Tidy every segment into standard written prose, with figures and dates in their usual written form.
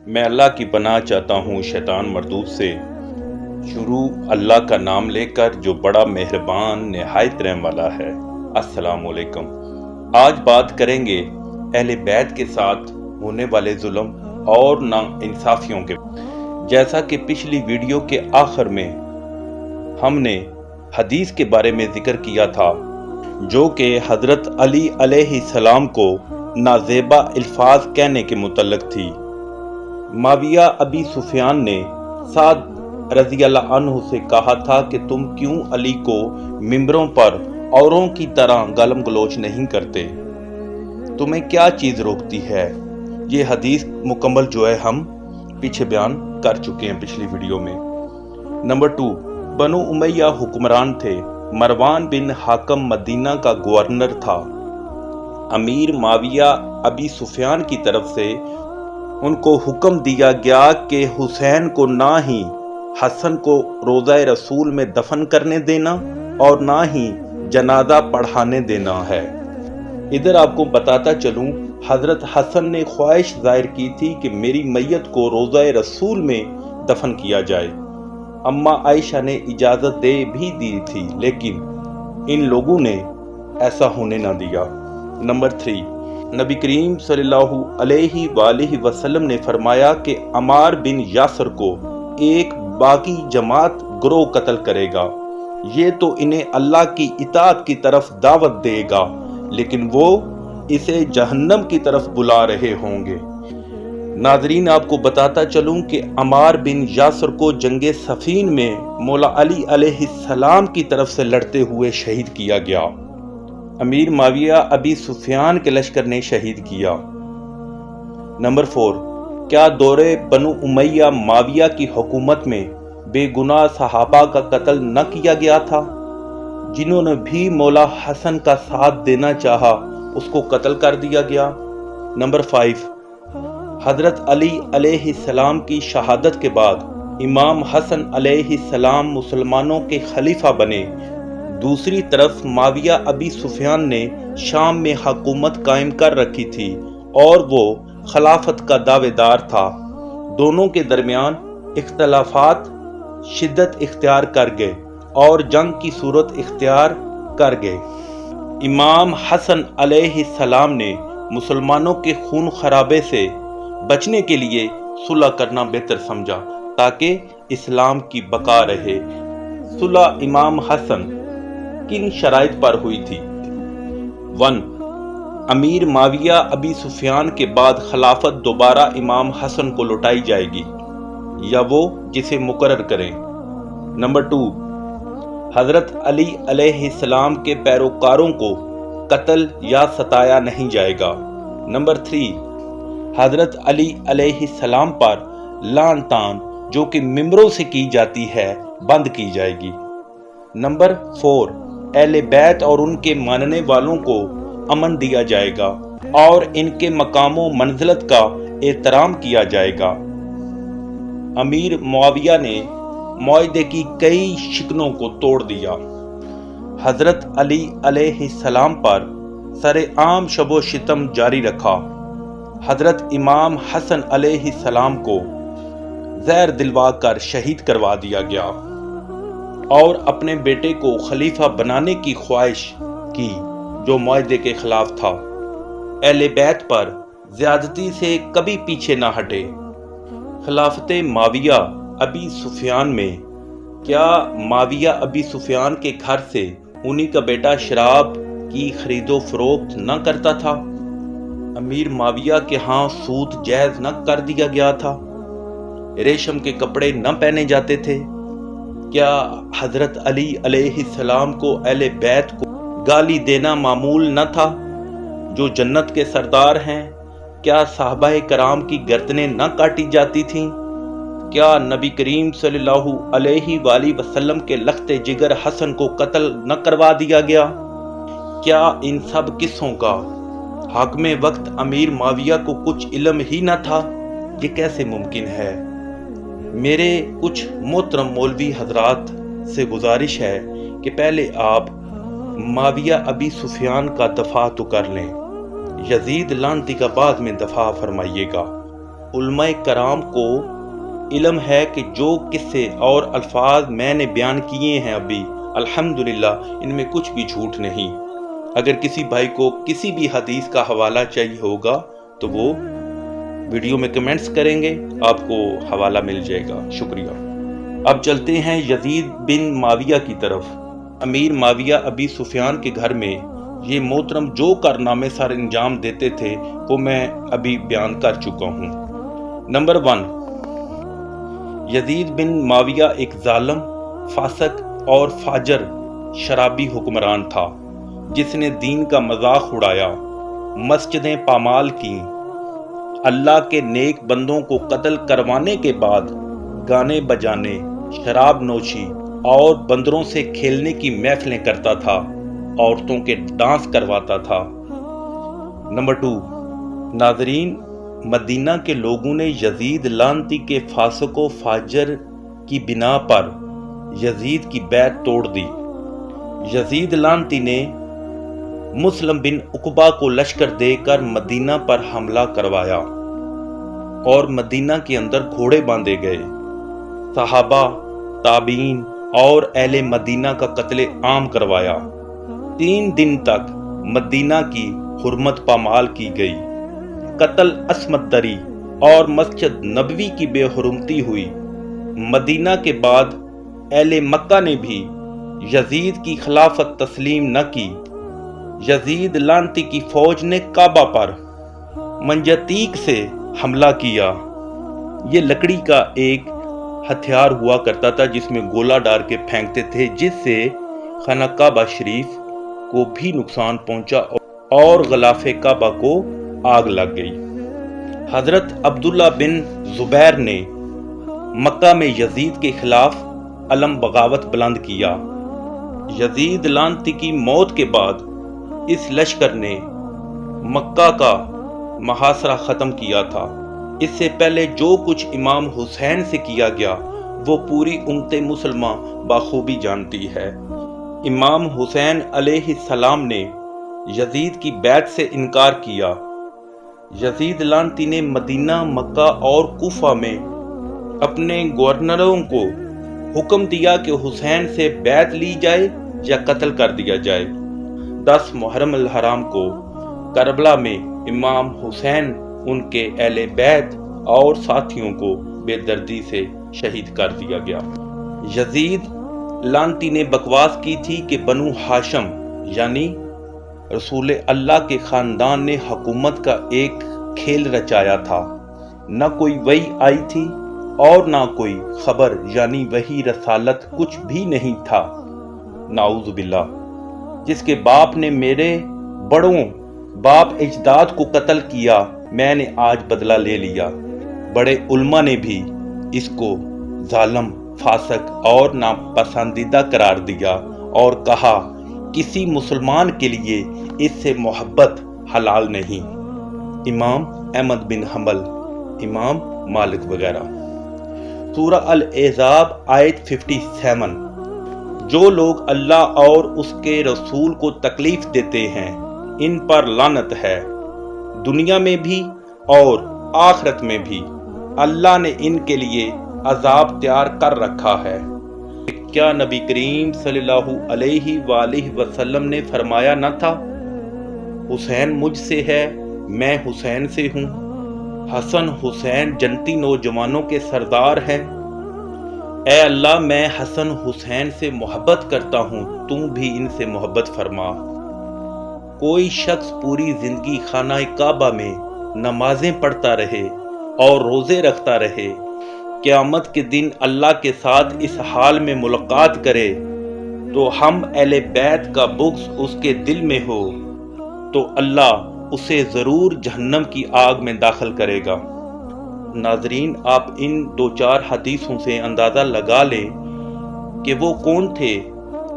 میں اللہ کی پناہ چاہتا ہوں شیطان مردود سے۔ شروع اللہ کا نام لے کر جو بڑا مہربان نہایت رحم والا ہے۔ السلام علیکم۔ آج بات کریں گے اہل بیت کے ساتھ ہونے والے ظلم اور ناانصافیوں کے۔ جیسا کہ پچھلی ویڈیو کے آخر میں ہم نے حدیث کے بارے میں ذکر کیا تھا جو کہ حضرت علی علیہ السلام کو نازیبا الفاظ کہنے کے متعلق تھی۔ معاویہ ابی سفیان نے سعد رضی اللہ عنہ سے کہا تھا کہ تم کیوں علی کو ممبروں پر اوروں کی طرح گالم گلوچ نہیں کرتے؟ تمہیں کیا چیز روکتی ہے؟ یہ حدیث مکمل جو ہے ہم پیچھے بیان کر چکے ہیں پچھلی ویڈیو میں۔ نمبر 2، بنو امیہ حکمران تھے۔ مروان بن حاکم مدینہ کا گورنر تھا۔ امیر معاویہ ابی سفیان کی طرف سے ان کو حکم دیا گیا کہ حسین کو نہ ہی حسن کو روضہ رسول میں دفن کرنے دینا اور نہ ہی جنازہ پڑھانے دینا ہے۔ ادھر آپ کو بتاتا چلوں، حضرت حسن نے خواہش ظاہر کی تھی کہ میری میت کو روضہ رسول میں دفن کیا جائے۔ اماں عائشہ نے اجازت دے بھی دی تھی، لیکن ان لوگوں نے ایسا ہونے نہ دیا۔ نمبر 3، نبی کریم صلی اللہ علیہ وآلہ وسلم نے فرمایا کہ عمار بن یاسر کو ایک باغی جماعت گروہ قتل کرے گا۔ یہ تو انہیں اللہ کی اطاعت کی طرف دعوت دے گا، لیکن وہ اسے جہنم کی طرف بلا رہے ہوں گے۔ ناظرین، آپ کو بتاتا چلوں کہ عمار بن یاسر کو جنگ صفین میں مولا علی علیہ السلام کی طرف سے لڑتے ہوئے شہید کیا گیا۔ امیر معاویہ ابی سفیان کے لشکر نے شہید کیا۔ نمبر 4، کیا دور بنو امیہ معاویہ کی حکومت میں بے گناہ صحابہ کا قتل نہ کیا گیا تھا؟ جنہوں نے بھی مولا حسن کا ساتھ دینا چاہا اس کو قتل کر دیا گیا۔ نمبر 5، حضرت علی علیہ السلام کی شہادت کے بعد امام حسن علیہ السلام مسلمانوں کے خلیفہ بنے۔ دوسری طرف معاویہ ابی سفیان نے شام میں حکومت قائم کر رکھی تھی اور وہ خلافت کا دعوے دار تھا۔ دونوں کے درمیان اختلافات شدت اختیار کر گئے اور جنگ کی صورت اختیار کر گئے۔ امام حسن علیہ السلام نے مسلمانوں کے خون خرابے سے بچنے کے لیے صلح کرنا بہتر سمجھا تاکہ اسلام کی بقا رہے۔ صلح امام حسن کن شرائط پر ہوئی تھی؟ 1، امیر معاویہ ابی سفیان کے بعد خلافت دوبارہ امام حسن کو لوٹائی جائے گی یا وہ جسے مقرر کریں۔ نمبر 2، حضرت علی علیہ السلام کے پیروکاروں کو قتل یا ستایا نہیں جائے گا۔ نمبر 3، حضرت علی علیہ السلام پر لعن طعن جو کہ ممبروں سے کی جاتی ہے بند کی جائے گی۔ نمبر 4، اہل بیت اور ان کے ماننے والوں کو امن دیا جائے گا اور ان کے مقام و منزلت کا احترام کیا جائے گا۔ امیر معاویہ نے معاہدے کی کئی شکنوں کو توڑ دیا۔ حضرت علی علیہ السلام پر سر عام شب و شتم جاری رکھا۔ حضرت امام حسن علیہ السلام کو زہر دلوا کر شہید کروا دیا گیا اور اپنے بیٹے کو خلیفہ بنانے کی خواہش کی جو معاہدے کے خلاف تھا۔ اہل بیت پر زیادتی سے کبھی پیچھے نہ ہٹے۔ خلافت معاویہ ابی سفیان میں کیا معاویہ ابی سفیان کے گھر سے انہی کا بیٹا شراب کی خرید و فروخت نہ کرتا تھا؟ امیر معاویہ کے ہاں سود جائز نہ کر دیا گیا تھا؟ ریشم کے کپڑے نہ پہنے جاتے تھے؟ کیا حضرت علی علیہ السلام کو اہل بیت کو گالی دینا معمول نہ تھا جو جنت کے سردار ہیں؟ کیا صحابہ کرام کی گردنیں نہ کاٹی جاتی تھیں؟ کیا نبی کریم صلی اللہ علیہ وآلہ وسلم کے لخت جگر حسن کو قتل نہ کروا دیا گیا؟ کیا ان سب قصوں کا حاکم وقت امیر معاویہ کو کچھ علم ہی نہ تھا؟ یہ کیسے ممکن ہے؟ میرے کچھ محترم مولوی حضرات سے گزارش ہے کہ پہلے آپ معاویہ ابی سفیان کا دفاع تو کر لیں، یزید لعنتی کا بعد میں دفاع فرمائیے گا۔ علماء کرام کو علم ہے کہ جو قصے اور الفاظ میں نے بیان کیے ہیں ابھی الحمدللہ ان میں کچھ بھی جھوٹ نہیں۔ اگر کسی بھائی کو کسی بھی حدیث کا حوالہ چاہیے ہوگا تو وہ ویڈیو میں کمنٹس کریں گے، آپ کو حوالہ مل جائے گا۔ شکریہ۔ اب چلتے ہیں یزید بن معاویہ کی طرف۔ امیر معاویہ ابی سفیان کے گھر میں یہ محترم جو کارنامے سر انجام دیتے تھے وہ میں ابھی بیان کر چکا ہوں۔ نمبر 1، یزید بن معاویہ ایک ظالم، فاسق اور فاجر شرابی حکمران تھا جس نے دین کا مذاق اڑایا، مسجدیں پامال کیں، اللہ کے نیک بندوں کو قتل کروانے کے بعد گانے بجانے، شراب نوشی اور بندروں سے کھیلنے کی محفلیں کرتا تھا، عورتوں کے ڈانس کرواتا تھا۔ نمبر 2، ناظرین، مدینہ کے لوگوں نے یزید لعنتی کے فاسق و فاجر کی بنا پر یزید کی بیعت توڑ دی۔ یزید لعنتی نے مسلم بن عقبہ کو لشکر دے کر مدینہ پر حملہ کروایا اور مدینہ کے اندر گھوڑے باندھے گئے۔ صحابہ، تابعین اور اہل مدینہ کا قتل عام کروایا۔ 3 دن تک مدینہ کی حرمت پامال کی گئی۔ قتل عصمت دری اور مسجد نبوی کی بے حرمتی ہوئی۔ مدینہ کے بعد اہل مکہ نے بھی یزید کی خلافت تسلیم نہ کی۔ یزید لعنتی کی فوج نے کعبہ پر منجتیق سے حملہ کیا۔ یہ لکڑی کا ایک ہتھیار ہوا کرتا تھا جس میں گولہ ڈال کے پھینکتے تھے، جس سے خانہ کعبہ شریف کو بھی نقصان پہنچا اور غلاف کعبہ کو آگ لگ گئی۔ حضرت عبداللہ بن زبیر نے مکہ میں یزید کے خلاف علم بغاوت بلند کیا۔ یزید لعنتی کی موت کے بعد اس لشکر نے مکہ کا محاصرہ ختم کیا تھا۔ اس سے پہلے جو کچھ امام حسین سے کیا گیا وہ پوری امت مسلمہ بخوبی جانتی ہے۔ امام حسین علیہ السلام نے یزید کی بیعت سے انکار کیا۔ یزید لعنتی نے مدینہ، مکہ اور کوفہ میں اپنے گورنروں کو حکم دیا کہ حسین سے بیعت لی جائے یا قتل کر دیا جائے۔ 10 محرم الحرام کو کربلا میں امام حسین، ان کے اہل بیت اور ساتھیوں کو بے دردی سے شہید کر دیا گیا۔ یزید لعنتی نے بکواس کی تھی کہ بنو ہاشم یعنی رسول اللہ کے خاندان نے حکومت کا ایک کھیل رچایا تھا۔ نہ کوئی وحی آئی تھی اور نہ کوئی خبر یعنی وحی رسالت، کچھ بھی نہیں تھا۔ نعوذ باللہ۔ جس کے باپ نے میرے بڑوں باپ اجداد کو قتل کیا، میں نے آج بدلہ لے لیا۔ بڑے علماء نے بھی اس کو ظالم، فاسق اور ناپسندیدہ قرار دیا اور کہا کسی مسلمان کے لیے اس سے محبت حلال نہیں۔ امام احمد بن حنبل، امام مالک وغیرہ۔ سورہ الاحزاب آیت 57۔ جو لوگ اللہ اور اس کے رسول کو تکلیف دیتے ہیں ان پر لعنت ہے، دنیا میں بھی اور آخرت میں بھی۔ اللہ نے ان کے لیے عذاب تیار کر رکھا ہے۔ کیا نبی کریم صلی اللہ علیہ وآلہ وسلم نے فرمایا نہ تھا، حسین مجھ سے ہے، میں حسین سے ہوں؟ حسن حسین جنتی نوجوانوں کے سردار ہیں۔ اے اللہ، میں حسن حسین سے محبت کرتا ہوں، تم بھی ان سے محبت فرما۔ کوئی شخص پوری زندگی خانہ کعبہ میں نمازیں پڑھتا رہے اور روزے رکھتا رہے، قیامت کے دن اللہ کے ساتھ اس حال میں ملاقات کرے تو ہم اہل بیت کا بغض اس کے دل میں ہو تو اللہ اسے ضرور جہنم کی آگ میں داخل کرے گا۔ ناظرین، آپ ان 2-4 حدیثوں سے اندازہ لگا لیں کہ وہ کون تھے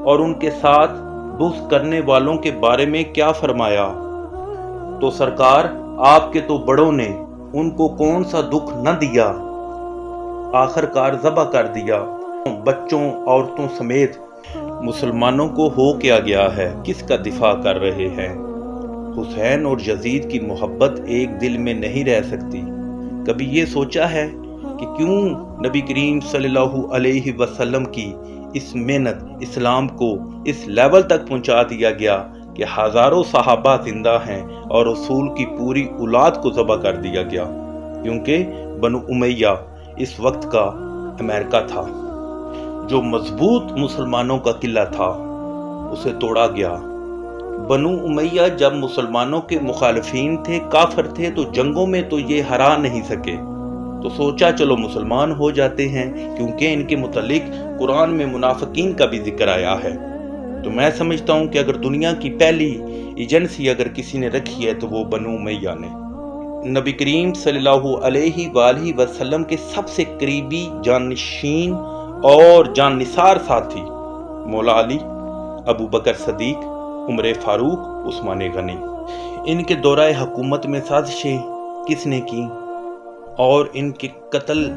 اور ان کے ساتھ بغض کرنے والوں کے بارے میں کیا فرمایا۔ تو سرکار آپ کے تو بڑوں نے ان کو کون سا دکھ نہ دیا، آخر کار ذبح کر دیا۔ بچوں، عورتوں سمیت مسلمانوں کو ہو کیا گیا ہے، کس کا دفاع کر رہے ہیں؟ حسین اور یزید کی محبت ایک دل میں نہیں رہ سکتی۔ کبھی یہ سوچا ہے کہ کیوں نبی کریم صلی اللہ علیہ وسلم کی اس محنت اسلام کو اس لیول تک پہنچا دیا گیا کہ ہزاروں صحابہ زندہ ہیں اور رسول کی پوری اولاد کو ذبح کر دیا گیا، کیونکہ بنو امیہ اس وقت کا امریکہ تھا، جو مضبوط مسلمانوں کا قلعہ تھا، اسے توڑا گیا۔ بنو امیہ جب مسلمانوں کے مخالفین تھے، کافر تھے، تو جنگوں میں تو یہ ہرا نہیں سکے، تو سوچا چلو مسلمان ہو جاتے ہیں، کیونکہ ان کے متعلق قرآن میں منافقین کا بھی ذکر آیا ہے۔ تو میں سمجھتا ہوں کہ اگر دنیا کی پہلی ایجنسی اگر کسی نے رکھی ہے تو وہ بنو امیہ نے۔ نبی کریم صلی اللہ علیہ وآلہ وسلم کے سب سے قریبی جانشین اور جان نثار ساتھی مولا علی، ابو بکر صدیق، عمر فاروق، عثمان غنی، ان کے دورہ حکومت میں سازشیں کس نے کی اور ان کے قتل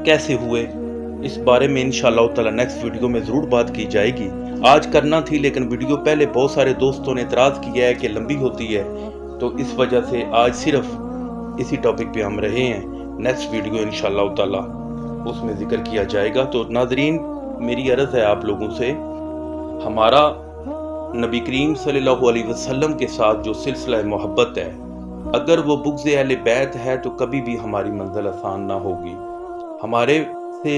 کیسے ہوئے، اس بارے میں انشاءاللہ تعالی نیکسٹ ویڈیو میں ضرور بات کی جائے گی۔ آج کرنا تھی لیکن ویڈیو پہلے بہت سارے دوستوں نے اعتراض کیا ہے کہ لمبی ہوتی ہے، تو اس وجہ سے آج صرف اسی ٹاپک پہ ہم رہے ہیں۔ نیکسٹ ویڈیو انشاءاللہ تعالی اس میں ذکر کیا جائے گا۔ تو ناظرین، میری عرض ہے آپ لوگوں سے، ہمارا نبی کریم صلی اللہ علیہ وسلم کے ساتھ جو سلسلہ محبت ہے، اگر وہ بغض اہل بیت ہے تو کبھی بھی ہماری منزل آسان نہ ہوگی۔ ہمارے سے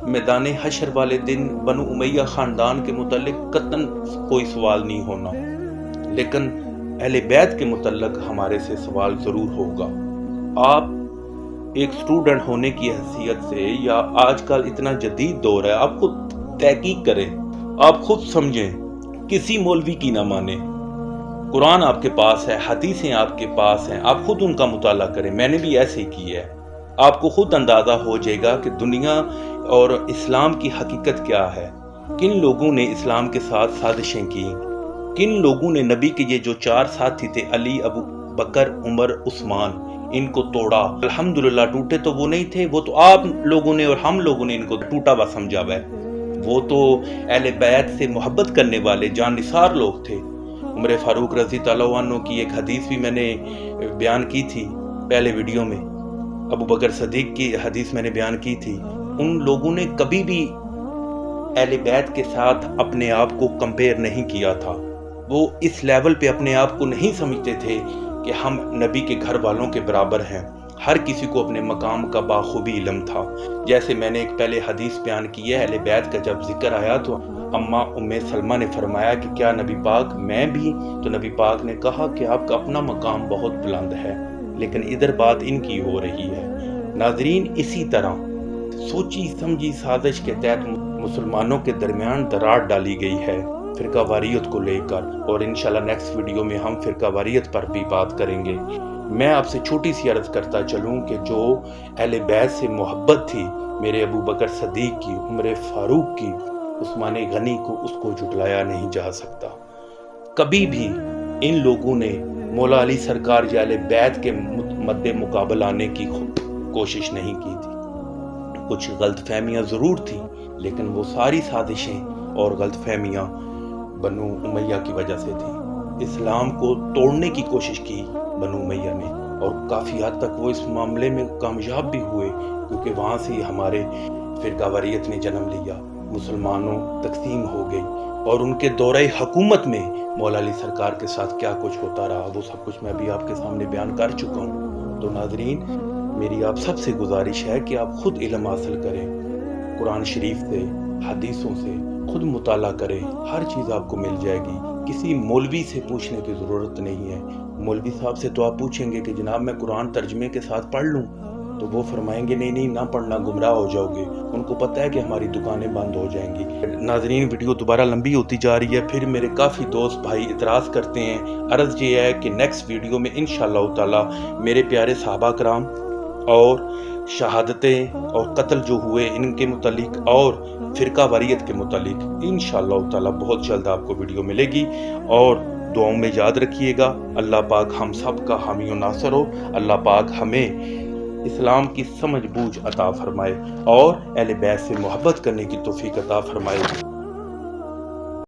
میدان حشر والے دن بنو امیہ خاندان کے متعلق قطعاً کوئی سوال نہیں ہونا، لیکن اہل بیت کے متعلق ہمارے سے سوال ضرور ہوگا۔ آپ ایک اسٹوڈنٹ ہونے کی حیثیت سے، یا آج کل اتنا جدید دور ہے، آپ خود تحقیق کریں، آپ خود سمجھیں، کسی مولوی کی نہ مانیں۔ قرآن آپ کے پاس ہے، حدیثیں آپ کے پاس ہیں، آپ خود ان کا مطالعہ کریں۔ میں نے بھی ایسے ہی کی ہے۔ آپ کو خود اندازہ ہو جائے گا کہ دنیا اور اسلام کی حقیقت کیا ہے، کن لوگوں نے اسلام کے ساتھ سازشیں کی، کن لوگوں نے نبی کے یہ جو 4 ساتھی تھے، علی، ابو بکر، عمر، عثمان، ان کو توڑا۔ الحمدللہ ٹوٹے تو وہ نہیں تھے، وہ تو آپ لوگوں نے اور ہم لوگوں نے ان کو ٹوٹا ہوا سمجھا ہوا ہے۔ وہ تو اہل بیت سے محبت کرنے والے جان نثار لوگ تھے۔ عمر فاروق رضی اللہ عنہ کی ایک حدیث بھی میں نے بیان کی تھی پہلے ویڈیو میں، ابو بکر صدیق کی حدیث میں نے بیان کی تھی۔ ان لوگوں نے کبھی بھی اہل بیت کے ساتھ اپنے آپ کو کمپیئر نہیں کیا تھا، وہ اس لیول پہ اپنے آپ کو نہیں سمجھتے تھے کہ ہم نبی کے گھر والوں کے برابر ہیں۔ ہر کسی کو اپنے مقام کا بخوبی علم تھا۔ جیسے میں نے ایک پہلے حدیث بیان کی ہے، اہل بیت کا جب ذکر آیا تو اماں ام سلمہ نے فرمایا کہ کیا نبی پاک میں بھی؟ تو نبی پاک نے کہا کہ آپ کا اپنا مقام بہت بلند ہے، لیکن ادھر بات ان کی ہو رہی ہے۔ ناظرین، اسی طرح سوچی سمجھی سازش کے تحت مسلمانوں کے درمیان دراڑ ڈالی گئی ہے فرقہ واریت کو لے کر، اور انشاءاللہ نیکسٹ ویڈیو میں ہم فرقہ واریت پر بھی بات کریں گے۔ میں آپ سے چھوٹی سی عرض کرتا چلوں کہ جو اہل بیت سے محبت تھی، میرے ابو بکر صدیق کی، عمر فاروق کی، عثمان غنی کو، اس کو جھٹلایا نہیں جا سکتا۔ کبھی بھی ان لوگوں نے مولا علی سرکار یا اہل بیت کے مد مقابل آنے کی کوشش نہیں کی تھی۔ کچھ غلط فہمیاں ضرور تھیں، لیکن وہ ساری سازشیں اور غلط فہمیاں بنو امیہ کی وجہ سے تھیں۔ اسلام کو توڑنے کی کوشش کی بنو امیہ نے، اور کافی حد تک وہ اس معاملے میں کامیاب بھی ہوئے، کیونکہ وہاں سے ہمارے فرقہ واریت نے جنم لیا، مسلمانوں تقسیم ہو گئی، اور ان کے دورہ حکومت میں مولا علی سرکار کے ساتھ کیا کچھ ہوتا رہا، وہ سب کچھ میں بھی آپ کے سامنے بیان کر چکا ہوں۔ تو ناظرین، میری آپ سب سے گزارش ہے کہ آپ خود علم حاصل کریں، قرآن شریف سے، حدیثوں سے خود مطالعہ کریں، ہر چیز آپ کو مل جائے گی۔ کسی مولوی سے پوچھنے کی ضرورت نہیں ہے۔ مولوی صاحب سے تو آپ پوچھیں گے کہ جناب میں قرآن ترجمے کے ساتھ پڑھ لوں، تو وہ فرمائیں گے نہیں نہ پڑھنا، گمراہ ہو جاؤ گے۔ ان کو پتہ ہے کہ ہماری دکانیں بند ہو جائیں گی۔ ناظرین، ویڈیو دوبارہ لمبی ہوتی جا رہی ہے، پھر میرے کافی دوست بھائی اعتراض کرتے ہیں۔ عرض یہ ہے کہ نیکسٹ ویڈیو میں انشاءاللہ تعالی میرے پیارے صحابہ کرام اور شہادتیں اور قتل جو ہوئے ان کے متعلق اور فرقہ واریت کے متعلق انشاءاللہ تعالی بہت جلد آپ کو ویڈیو ملے گی، اور دعاؤں میں یاد رکھیے گا۔ اللہ پاک ہم سب کا حامی و ناصر ہو، اللہ پاک ہمیں اسلام کی سمجھ بوجھ عطا فرمائے اور اہل بیت سے محبت کرنے کی توفیق عطا فرمائے۔